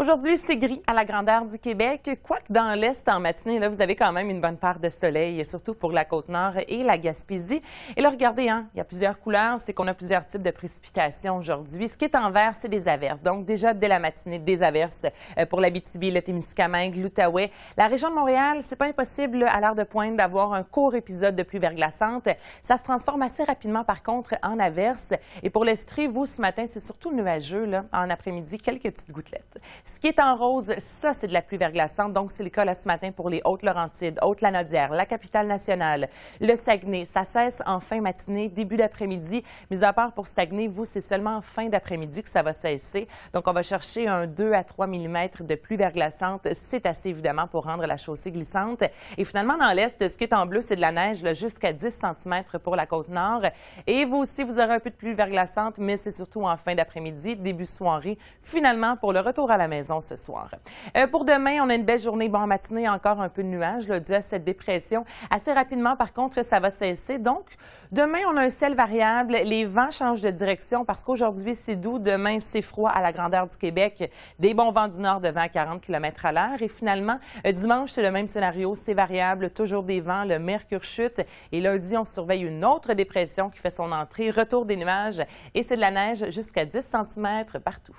Aujourd'hui, c'est gris à la grandeur du Québec, quoique dans l'Est, en matinée, là, vous avez quand même une bonne part de soleil, surtout pour la Côte-Nord et la Gaspésie. Et là, regardez, il y a plusieurs couleurs, c'est qu'on a plusieurs types de précipitations aujourd'hui. Ce qui est en vert, c'est des averses. Donc, déjà, dès la matinée, des averses pour l'Abitibi, le Témiscamingue, l'Outaouais. La région de Montréal, c'est pas impossible à l'heure de pointe d'avoir un court épisode de pluie verglaçante. Ça se transforme assez rapidement, par contre, en averses. Et pour l'Estrie, vous, ce matin, c'est surtout nuageux, là, en après-midi, quelques petites gouttelettes. Ce qui est en rose, ça, c'est de la pluie verglaçante. Donc, c'est le cas là, ce matin pour les Hautes-Laurentides, Haute-Lanaudière, la Capitale-Nationale, le Saguenay. Ça cesse en fin matinée, début d'après-midi. Mis à part pour Saguenay, vous, c'est seulement en fin d'après-midi que ça va cesser. Donc, on va chercher un 2 à 3 mm de pluie verglaçante. C'est assez, évidemment, pour rendre la chaussée glissante. Et finalement, dans l'Est, ce qui est en bleu, c'est de la neige jusqu'à 10 cm pour la Côte-Nord. Et vous aussi, vous aurez un peu de pluie verglaçante, mais c'est surtout en fin d'après-midi, début soirée, finalement, pour le retour à la maison ce soir. Pour demain, on a une belle journée. Bon, en matinée, encore un peu de nuages dû à cette dépression. Assez rapidement, par contre, ça va cesser. Donc, demain, on a un ciel variable. Les vents changent de direction parce qu'aujourd'hui, c'est doux. Demain, c'est froid à la grandeur du Québec. Des bons vents du nord de 20 à 40 km à l'heure. Et finalement, dimanche, c'est le même scénario. C'est variable, toujours des vents. Le mercure chute. Et lundi, on surveille une autre dépression qui fait son entrée. Retour des nuages. Et c'est de la neige jusqu'à 10 cm partout.